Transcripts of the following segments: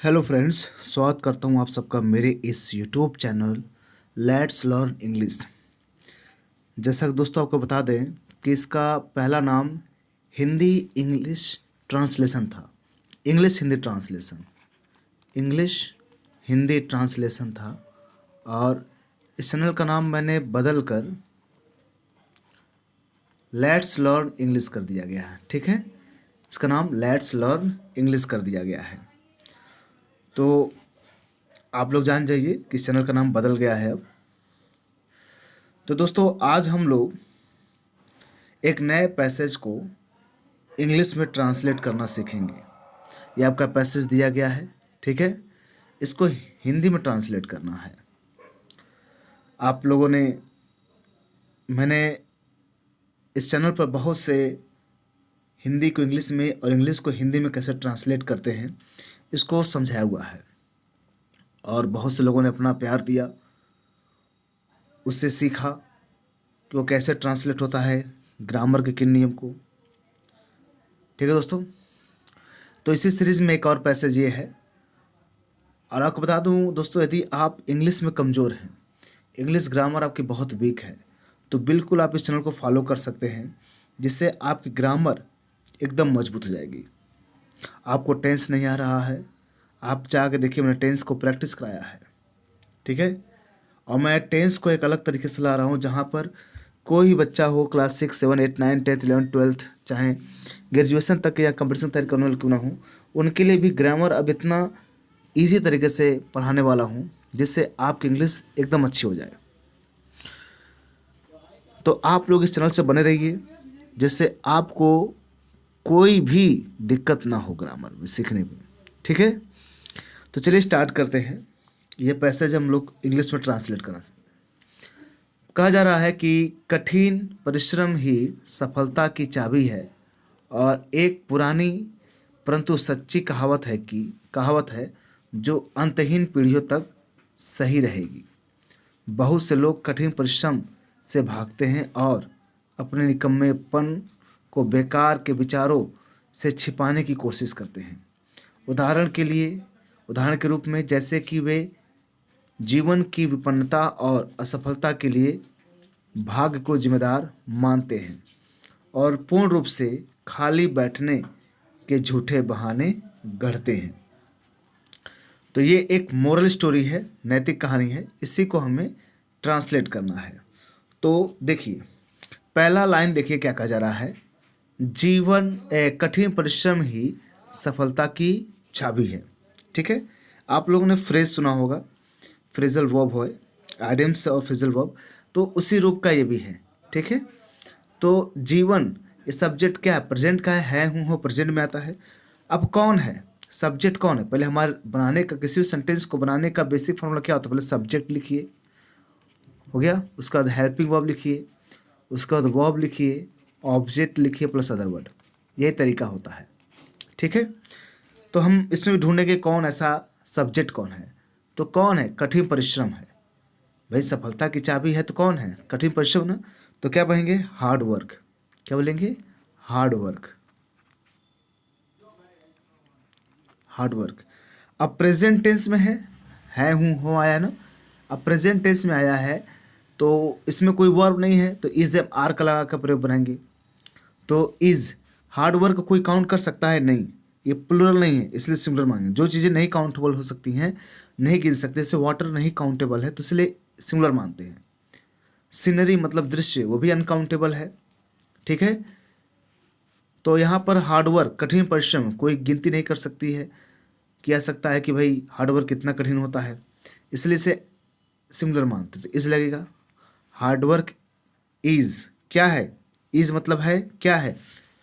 Hello friends, स्वागत करता हूं आप सबका मेरे इस YouTube channel let's learn English. जैसा कि दोस्तों आपको बता दें कि इसका पहला नाम हिंदी इंग्लिश ट्रांसलेशन था। इंग्लिश हिंदी ट्रांसलेशन था और इस चैनल का नाम मैंने बदल कर लेट्स लर्न इंग्लिश कर दिया गया है। ठीक है, इसका नाम लेट्स लर्न इंग्लिश कर दिया गया है। तो आप लोग जान जाइए कि इस चैनल का नाम बदल गया है अब। तो दोस्तों आज हम लोग एक नए पैसेज को इंग्लिश में ट्रांसलेट करना सीखेंगे। ये आपका पैसेज दिया गया है, ठीक है। इसको हिंदी में ट्रांसलेट करना है। आप लोगों ने मैंने इस चैनल पर बहुत से हिंदी को इंग्लिश में और इंग्लिश को हिंदी में कैसे ट्रांसलेट करते हैं इसको समझाया हुआ है और बहुत से लोगों ने अपना प्यार दिया, उससे सीखा कि वो कैसे ट्रांसलेट होता है, ग्रामर के किन नियम को। ठीक है दोस्तों, तो इसी सीरीज़ में एक और पैसेज ये है। और आपको बता दूं दोस्तों, यदि आप इंग्लिश में कमज़ोर हैं, इंग्लिश ग्रामर आपकी बहुत वीक है, तो बिल्कुल आप इस चैनल को फॉलो कर सकते हैं, जिससे आपकी ग्रामर एकदम मजबूत हो जाएगी। आपको टेंस नहीं आ रहा है, आप जाके देखिए, मैंने टेंस को प्रैक्टिस कराया है। ठीक है, और मैं टेंस को एक अलग तरीके से ला रहा हूँ, जहाँ पर कोई भी बच्चा हो, क्लास 6, 7, 8, 9, 10, 11, 12, चाहे ग्रेजुएशन तक या कंपटीशन तैयारी करने वाले क्यों ना हो, उनके लिए भी ग्रामर अब इतना ईजी तरीके से पढ़ाने वाला हूँ जिससे आपकी इंग्लिश एकदम अच्छी हो जाए। तो आप लोग इस चैनल से बने रहिए, जिससे आपको कोई भी दिक्कत ना हो ग्रामर में सीखने में। ठीक है, तो चलिए स्टार्ट करते हैं। ये पैसेज हम लोग इंग्लिश में ट्रांसलेट करना सकते हैं। कहा जा रहा है कि कठिन परिश्रम ही सफलता की चाबी है और एक पुरानी परंतु सच्ची कहावत है जो अंतहीन पीढ़ियों तक सही रहेगी। बहुत से लोग कठिन परिश्रम से भागते हैं और अपने निकम्मेपन को बेकार के विचारों से छिपाने की कोशिश करते हैं। उदाहरण के रूप में, जैसे कि वे जीवन की विपन्नता और असफलता के लिए भाग्य को जिम्मेदार मानते हैं और पूर्ण रूप से खाली बैठने के झूठे बहाने गढ़ते हैं। तो ये एक मोरल स्टोरी है, नैतिक कहानी है, इसी को हमें ट्रांसलेट करना है। तो देखिए, पहला लाइन देखिए क्या कहा जा रहा है। कठिन परिश्रम ही सफलता की चाबी है। ठीक है, आप लोगों ने फ्रेज सुना होगा, फ्रेजल वर्ब है, आइडियम्स और फ्रेजल वर्ब, तो उसी रूप का ये भी है। ठीक है, तो जीवन, ये सब्जेक्ट क्या है, प्रेजेंट का है हूँ हो, प्रेजेंट में आता है। अब कौन है, सब्जेक्ट कौन है, पहले हमारे बनाने का, किसी भी सेंटेंस को बनाने का बेसिक फॉर्मूला क्या होता है, पहले सब्जेक्ट लिखिए, हो गया, उसके बाद हेल्पिंग वर्ब लिखिए, उसके बाद वर्ब लिखिए, ऑब्जेक्ट लिखिए प्लस अदर वर्ड, यही तरीका होता है। ठीक है, तो हम इसमें भी ढूंढेंगे कौन ऐसा सब्जेक्ट कौन है। तो कौन है, कठिन परिश्रम है। भाई सफलता की चाबी है तो कौन है, कठिन परिश्रम ना। तो क्या कहेंगे, हार्ड वर्क। क्या बोलेंगे, हार्ड वर्क। Hard work. अब प्रेजेंट टेंस में है हूँ हो आया ना। अब प्रेजेंट टेंस में आया है तो इसमें कोई वर्ब नहीं है, तो इज एम आर का लगा कर प्रयोग बनाएंगे। तो इज, हार्ड वर्क कोई काउंट कर सकता है नहीं, ये प्लूरल नहीं है, इसलिए सिंगुलर मांगे। जो चीज़ें नहीं काउंटेबल हो सकती हैं, नहीं गिन सकते, जैसे वाटर नहीं काउंटेबल है तो इसलिए सिंगुलर मानते हैं। सीनरी मतलब दृश्य, वो भी अनकाउंटेबल है। ठीक है, तो यहाँ पर हार्डवर्क, कठिन परिश्रम, कोई गिनती नहीं कर सकती है, किया सकता है कि भाई हार्डवर्क कितना कठिन होता है, इसलिए इसे सिंगुलर मानते थे, इज लगेगा। हार्डवर्क इज क्या है, इज मतलब है क्या है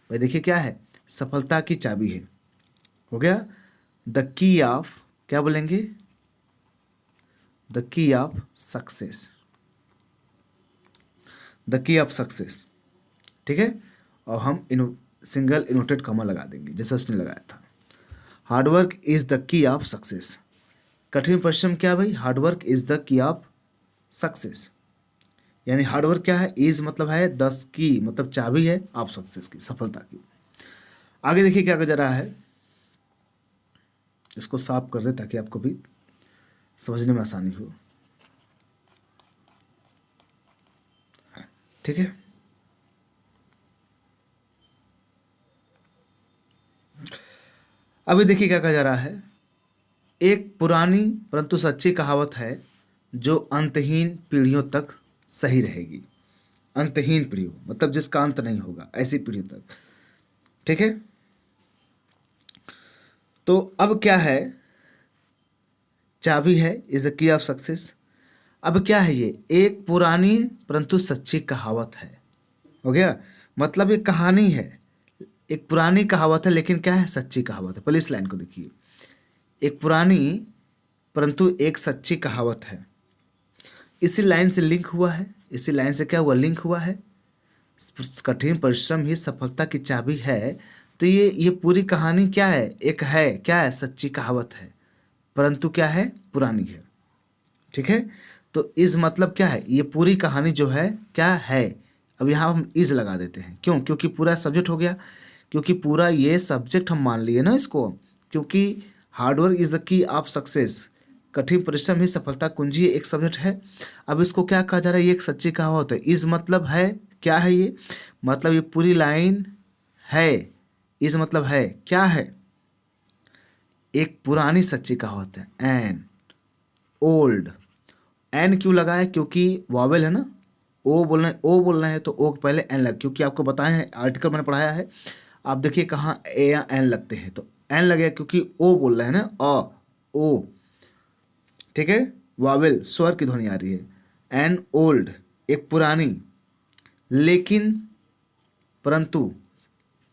भाई, देखिए क्या है, सफलता की चाबी है। हो गया, द की ऑफ, क्या बोलेंगे, the key of success, the key of success. ठीक है, और हम सिंगल इनवर्टेड कॉमा लगा देंगे जैसे उसने लगाया था। Hard work is the key of success. कठिन परिश्रम क्या भाई, hard work is the key of success. यानी हार्डवर्क क्या है, इज मतलब है 10 की, मतलब चाबी है ऑफ सक्सेस की, सफलता की। आगे देखिए क्या कहा जा रहा है। इसको साफ कर दे ताकि आपको भी समझने में आसानी हो। ठीक है, अभी देखिए क्या कहा जा रहा है। एक पुरानी परंतु सच्ची कहावत है जो अंतहीन पीढ़ियों तक सही रहेगी। अंतहीन पीढ़ियों मतलब जिसका अंत नहीं होगा, ऐसी पीढ़ियों तक। ठीक है, तो अब क्या है, चाबी है, is the key of success. अब क्या है ये, एक पुरानी परंतु सच्ची कहावत है। हो गया, मतलब ये कहानी है, एक पुरानी कहावत है लेकिन क्या है, सच्ची कहावत है। पहले इस लाइन को देखिए, एक पुरानी परंतु एक सच्ची कहावत है। इसी लाइन से लिंक हुआ है, इसी लाइन से क्या हुआ, लिंक हुआ है। कठिन परिश्रम ही सफलता की चाबी है। तो ये पूरी कहानी क्या है, एक है, क्या है, सच्ची कहावत है, परंतु क्या है, पुरानी है। ठीक है, तो इस मतलब क्या है, ये पूरी कहानी जो है क्या है। अब यहाँ हम इज लगा देते हैं, क्यों, क्योंकि पूरा सब्जेक्ट हो गया, क्योंकि पूरा ये सब्जेक्ट हम मान लिए ना इसको, क्योंकि hard work is the key of success, कठिन परिश्रम ही सफलता कुंजी, एक सब्जेक्ट है। अब इसको क्या कहा जा रहा है, ये एक सच्ची कहावत है। इस मतलब है, क्या है ये, मतलब ये पूरी लाइन है। इस मतलब है, क्या है, एक पुरानी सच्ची कहावत है। एन ओल्ड, एन क्यों लगा है, क्योंकि वॉवेल है ना, ओ बोलना है, ओ बोलना है तो ओ के पहले एन लग, क्योंकि आपको बताए हैं, आर्टिकल मैंने पढ़ाया है। आप देखिए कहाँ ए या एन लगते हैं, तो एन लगे क्योंकि ओ बोल रहे हैं ना, ओ। ठीक है, वावेल स्वर की ध्वनि आ रही है। एन ओल्ड, एक पुरानी, लेकिन परंतु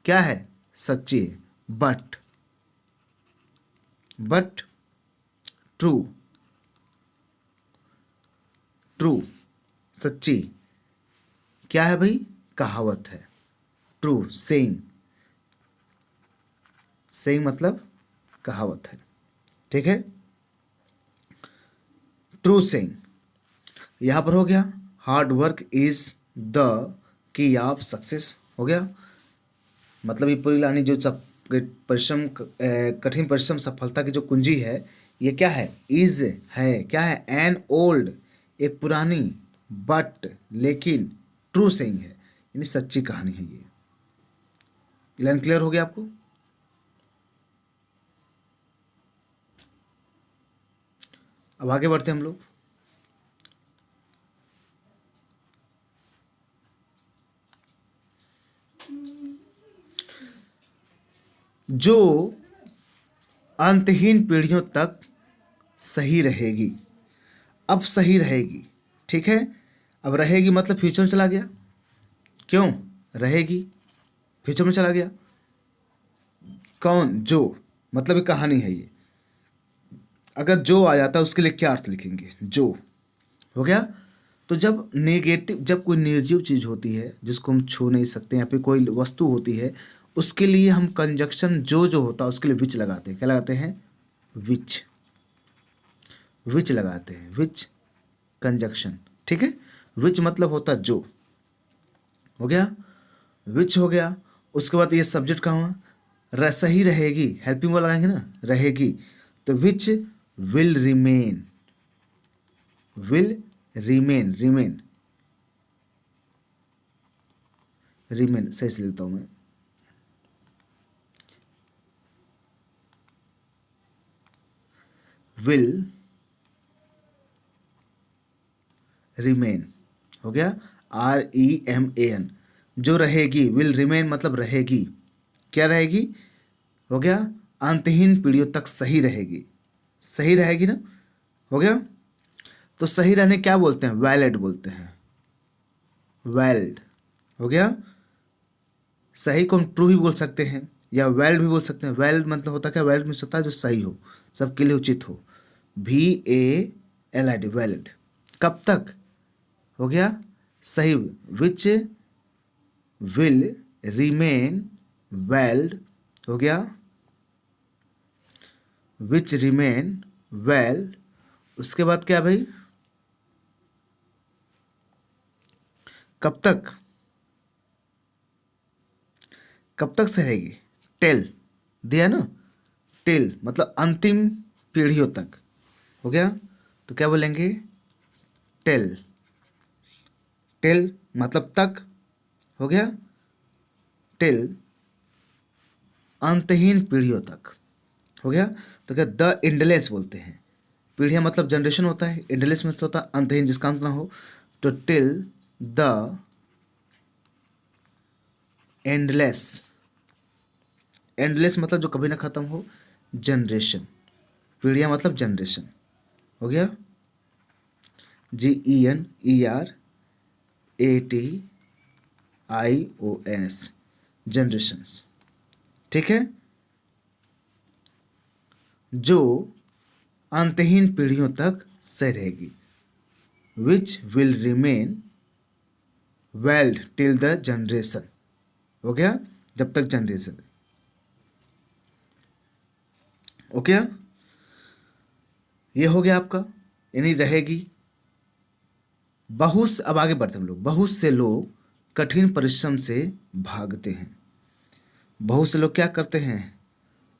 क्या है, सच्ची है। बट ट्रू, ट्रू सच्ची, क्या है भाई, कहावत है। ट्रू सेइंग, सेइंग मतलब कहावत है। ठीक है, ट्रू सेइंग यहाँ पर हो गया। Hard work is the key of success हो गया, मतलब ये पूरी लानी जो सब परिश्रम, कठिन परिश्रम सफलता की जो कुंजी है, ये क्या है, इज है, क्या है, एन ओल्ड, एक पुरानी, बट लेकिन, ट्रू सेइंग है, यानी सच्ची कहानी है ये। लाइन क्लियर हो गया आपको। अब आगे बढ़ते हैं हम लोग। जो अंतहीन पीढ़ियों तक सही रहेगी, अब सही रहेगी। ठीक है, अब रहेगी मतलब फ्यूचर में चला गया, क्यों, रहेगी फ्यूचर में चला गया। कौन, जो, मतलब एक कहानी है ये। अगर जो आ जाता है उसके लिए क्या अर्थ लिखेंगे, जो हो गया। तो जब नेगेटिव, जब कोई निर्जीव चीज़ होती है जिसको हम छू नहीं सकते, या फिर कोई वस्तु होती है, उसके लिए हम कंजक्शन जो होता है उसके लिए विच लगाते हैं। क्या लगाते हैं, विच, विच लगाते हैं, विच कंजक्शन। ठीक है, विच मतलब होता जो, हो गया, विच हो गया। उसके बाद ये सब्जेक्ट का हुआ, सही रहेगी, हेल्पिंग वर्ब लगाएंगे ना, रहेगी, तो which will remain, will remain, remain, remain सही से लिखता हूँ मैं, विल रिमेन हो गया, REMAN, जो रहेगी, विल रिमेन मतलब रहेगी, क्या रहेगी, हो गया, अंतहीन पीढ़ियों तक सही रहेगी, सही रहेगी ना, हो गया। तो सही रहने क्या बोलते हैं, वैलिड बोलते हैं, वैलिड हो गया। सही को हम ट्रू भी बोल सकते हैं या वैलिड भी बोल सकते हैं। वैलिड मतलब होता क्या, वैलिड मीन्स होता है जो सही हो, सबके लिए उचित हो, VALID, वैलिड। कब तक, हो गया, सही, विच विल रिमेन वैलिड, हो गया, विच रिमेन वैलिड। उसके बाद क्या भाई, कब तक, कब तक सहेगी, टेल दिया ना, टिल मतलब अंतिम पीढ़ियों तक, हो गया। तो क्या बोलेंगे, टिल। टिल मतलब तक, हो गया। टिल अंतहीन पीढ़ियों तक, हो गया। तो क्या द एंडलेस बोलते हैं, पीढ़ियाँ मतलब जनरेशन होता है, एंडलेस मतलब होता है अंतहीन जिसका अंत ना हो। तो टिल द एंडलेस, एंडलेस मतलब जो कभी ना खत्म हो, जनरेशन, पीढ़ियाँ मतलब जनरेशन, हो गया। GENERATIONS, जनरेशन्स, ठीक है। जो अंतहीन पीढ़ियों तक सही रहेगी, which will remain weld till the generation, हो गया, जब तक जनरेशन, ओके। ये हो गया आपका, यानी रहेगी। बहुत से, अब आगे बढ़ते हम लोग। बहुत से लोग कठिन परिश्रम से भागते हैं। बहुत से लोग क्या करते हैं,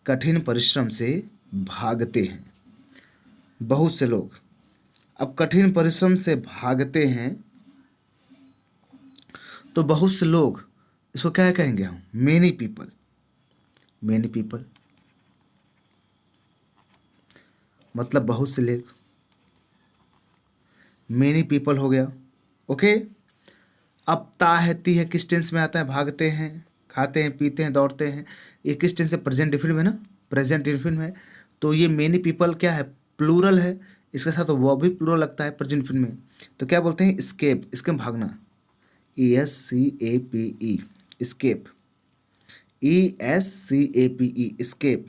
कठिन परिश्रम से भागते हैं। बहुत से लोग, अब कठिन परिश्रम से भागते हैं, तो बहुत से लोग, इसको क्या कहेंगे हम, मेनी पीपल। मेनी पीपल मतलब बहुत से लोग, मेनी पीपल हो गया, ओके। अब ता है ती है किस टेंस में आता है, भागते हैं, खाते हैं, पीते हैं, दौड़ते हैं, ये किस टेंस से, प्रेजेंट डिफिनिट में ना, प्रेजेंट डिफिनिट में। तो ये मेनी पीपल क्या है, प्लूरल है, इसके साथ वो भी प्लूरल लगता है प्रेजेंट डिफिनिट में। तो क्या बोलते हैं, स्केप, इसके में भागना, ESCAPE, स्केप, ESCAPE, स्केप,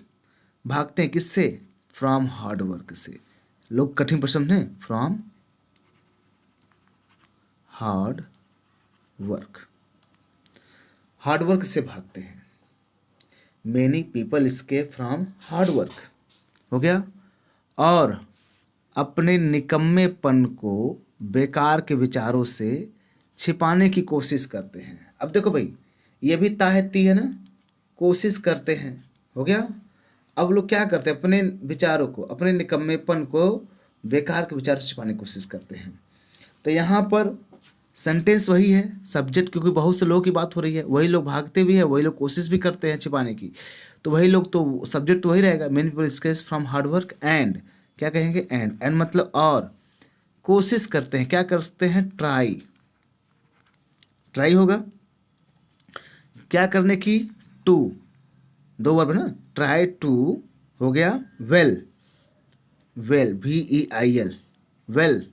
भागते हैं किससे, फ्रॉम हार्ड वर्क से। लोग कठिन परिश्रम से, from hard work, hard work से भागते हैं। Many people escape from hard work, हो गया। और अपने निकम्मेपन को बेकार के विचारों से छिपाने की कोशिश करते हैं। अब देखो भाई, ये भी ताहती है ना, कोशिश करते हैं, हो गया। अब लोग क्या करते हैं, अपने विचारों को, अपने निकम्मेपन को बेकार के विचारों से छिपाने की कोशिश करते हैं। तो यहाँ पर सेंटेंस वही है, सब्जेक्ट, क्योंकि बहुत से लोगों की बात हो रही है, वही लोग भागते भी हैं, वही लोग कोशिश भी करते हैं छिपाने की, तो वही लोग, तो सब्जेक्ट तो वही रहेगा, many people escape from hard work, and क्या कहेंगे, एंड मतलब और, कोशिश करते हैं, क्या करते हैं, ट्राई, ट्राई होगा, क्या करने की, टू, दो वर्ब है ना, ट्राई टू, हो गया, वेल, वेल VEIL, वेल,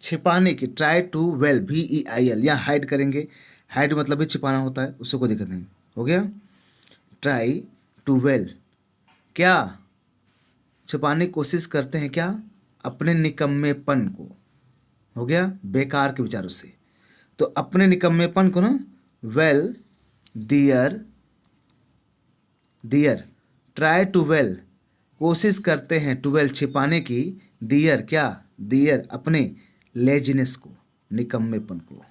छिपाने की, ट्राई टू वेल VEIL, यहाँ हाइड करेंगे, हाइड मतलब भी छिपाना होता है, उससे कोई दिक्कत नहीं, हो गया। ट्राई टू वेल, क्या छिपाने की कोशिश करते हैं, क्या, अपने निकम्मेपन को, हो गया, बेकार के विचारों से। तो अपने निकम्मेपन को ना, well there, there, try to well, कोशिश करते हैं, टू वेल छिपाने की, दियर क्या, दियर अपने लेजीनेस को, निकम्मेपन को,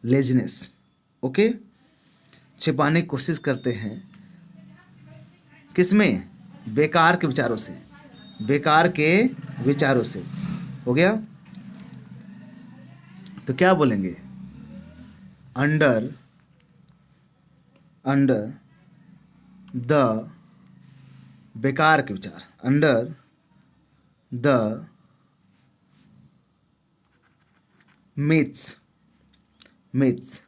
लेजीनेस, ओके, छिपाने की कोशिश करते हैं, किसमें, बेकार के विचारों से, बेकार के विचारों से, हो गया। तो क्या बोलेंगे, अंडर, अंडर द, बेकार के विचार, under the myths, myths,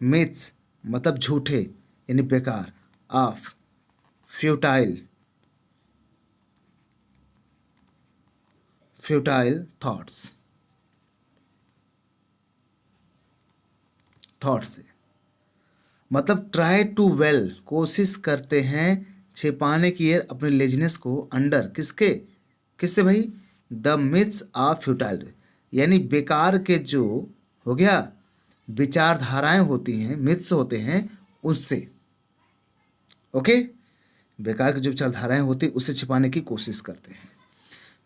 myths मतलब झूठे यानी बेकार, of futile, futile thoughts, thought से, मतलब ट्राई टू वेल, कोशिश करते हैं छिपाने की अपने लेजीनेस को, अंडर किसके, किससे भाई, द मिथ्स ऑफ फ्यूटाइल, यानी बेकार के जो, हो गया, विचारधाराएं होती हैं, मिथ्स होते हैं, उससे, ओके, बेकार की जो विचारधाराएं होती हैं उससे छिपाने की कोशिश करते हैं।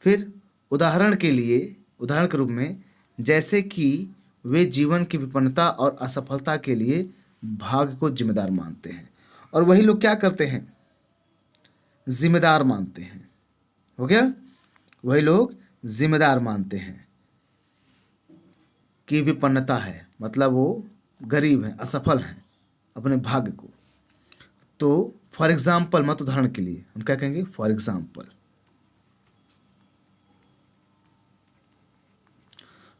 फिर उदाहरण के लिए, उदाहरण के रूप में, जैसे कि वे जीवन की विपन्नता और असफलता के लिए भाग्य को जिम्मेदार मानते हैं। और वही लोग क्या करते हैं, जिम्मेदार मानते हैं। हो गया, वही लोग जिम्मेदार मानते हैं कि विपन्नता है, मतलब वो गरीब हैं, असफल हैं अपने भाग्य को। तो फॉर एग्जाम्पल, मत उदाहरण के लिए हम क्या कहेंगे, for example,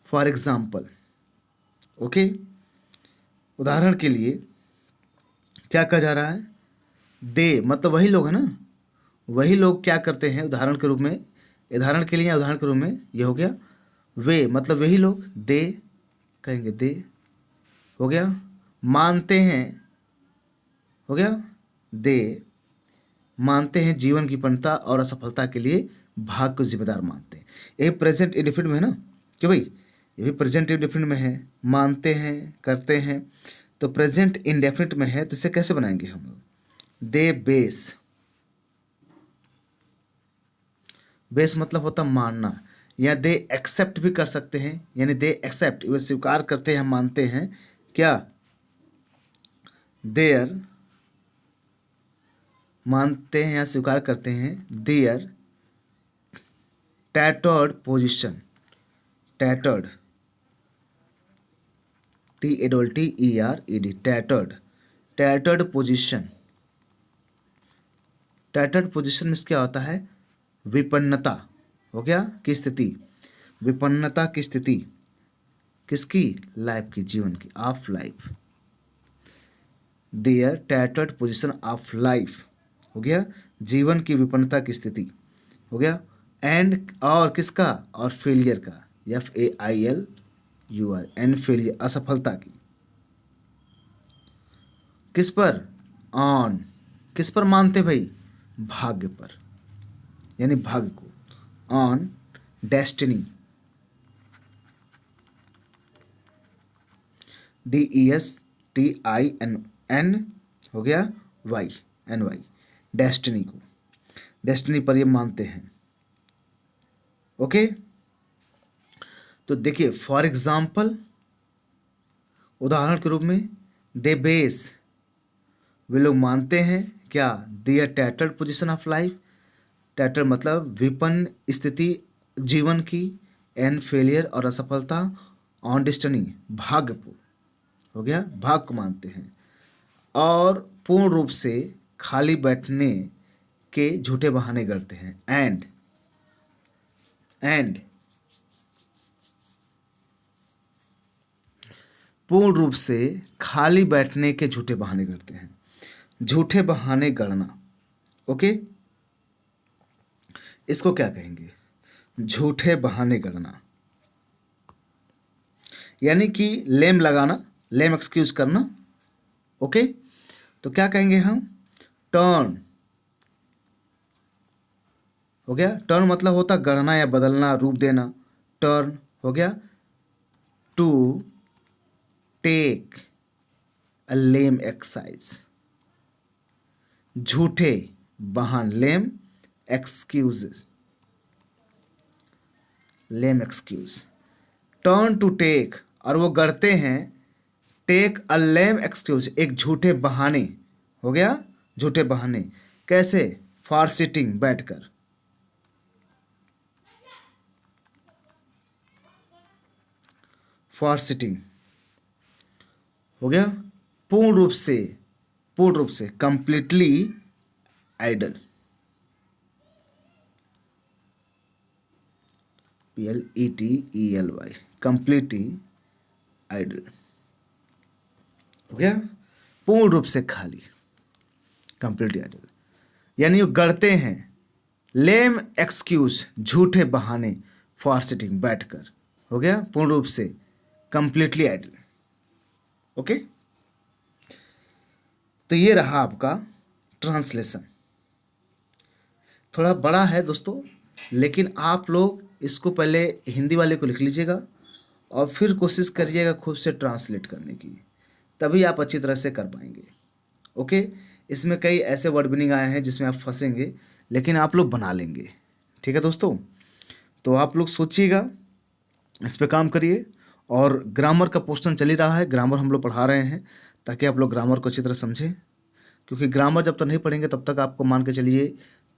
for example, okay. उदाहरण के लिए क्या कहा जा रहा है, दे मतलब वही लोग है ना, वही लोग क्या करते हैं उदाहरण के रूप में, उदाहरण के लिए या उदाहरण के रूप में ये हो गया, वे मतलब वही लोग, दे कहेंगे दे, हो गया, मानते हैं, हो गया, दे मानते हैं जीवन की पूर्णता और असफलता के लिए भाग्य को जिम्मेदार मानते हैं। ये प्रेजेंट इंडेफिनिट में है ना, कि भाई ये भी प्रेजेंट इंडेफिनिट में है, मानते हैं, करते हैं। तो प्रेजेंट इंडेफिनिट में है तो इसे कैसे बनाएंगे हम लोग, दे बेस, बेस मतलब होता मानना, या दे एक्सेप्ट भी कर सकते हैं, यानी दे एक्सेप्ट वे स्वीकार करते हैं, हम मानते हैं क्या, देयर मानते हैं या स्वीकार करते हैं, their tattered position, tattered TATTERED, tattered, tattered position, tattered position में क्या होता है, विपन्नता, हो गया, की स्थिति, विपन्नता की स्थिति, किसकी, लाइफ की, जीवन की, of life, their tattered position of life, हो गया, जीवन की विपन्नता की स्थिति, हो गया, एंड और किसका, और फेलियर का, FAILUR, एंड फेलियर, असफलता की, किस पर, ऑन, किस पर मानते भाई, भाग्य पर, यानी भाग्य को, ऑन डेस्टिनी, DESTINN, हो गया, NY, डेस्टिनी को, डेस्टिनी पर ये मानते हैं। ओके, तो देखिए फॉर एग्जाम्पल, उदाहरण के रूप में, दे बेस वे लोग मानते हैं क्या, their tattered position of life, tattered मतलब विपन्न स्थिति जीवन की, एंड फेलियर और असफलता, ऑन डेस्टिनी भाग्य को, हो गया, भाग्य को मानते हैं, और पूर्ण रूप से खाली बैठने के झूठे बहाने करते हैं, एंड पूर्ण रूप से खाली बैठने के झूठे बहाने करते हैं, झूठे बहाने गढ़ना, ओके, इसको क्या कहेंगे, झूठे बहाने गढ़ना, यानी कि लेम लगाना, लेम एक्सक्यूज करना, ओके। तो क्या कहेंगे हम, टर्न, हो गया, टर्न मतलब होता गढ़ना या बदलना, रूप देना, टर्न, हो गया, to take a lame exercise, झूठे बहान, lame excuses, lame excuse, turn to take, और वो गढ़ते हैं, टेक अ लेम एक्सक्यूज, एक झूठे बहाने, हो गया, झूठे बहाने, कैसे, फॉर सिटिंग बैठकर, फॉर सिटिंग, हो गया, पूर्ण रूप से, पूर्ण रूप से, completely idle, PLETELY, completely idle, हो गया, पूर्ण रूप से खाली, कंप्लीटली आइडल, यानी वो गढ़ते हैं, लेम एक्सक्यूज झूठे बहाने, फॉर सिटिंग बैठकर, हो गया, पूर्ण रूप से कंप्लीटली आइडल, ओके। तो ये रहा आपका ट्रांसलेशन, थोड़ा बड़ा है दोस्तों, लेकिन आप लोग इसको पहले हिंदी वाले को लिख लीजिएगा और फिर कोशिश करिएगा खुद से ट्रांसलेट करने की, तभी आप अच्छी तरह से कर पाएंगे, ओके। इसमें कई ऐसे वर्ड मीनिंग आए हैं जिसमें आप फंसेंगे, लेकिन आप लोग बना लेंगे, ठीक है दोस्तों। तो आप लोग सोचिएगा, इस पर काम करिए, और ग्रामर का पोर्शन चल ही रहा है, ग्रामर हम लोग पढ़ा रहे हैं ताकि आप लोग ग्रामर को अच्छी तरह समझें, क्योंकि ग्रामर जब तक नहीं पढ़ेंगे तब तक आपको मान के चलिए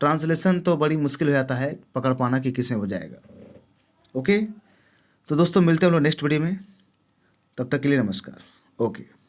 ट्रांसलेशन तो बड़ी मुश्किल हो जाता है पकड़ पाना कि किस में हो जाएगा। ओके, तो दोस्तों मिलते हैं हम लोग नेक्स्ट वीडियो में, तब तक के लिए नमस्कार। ओके।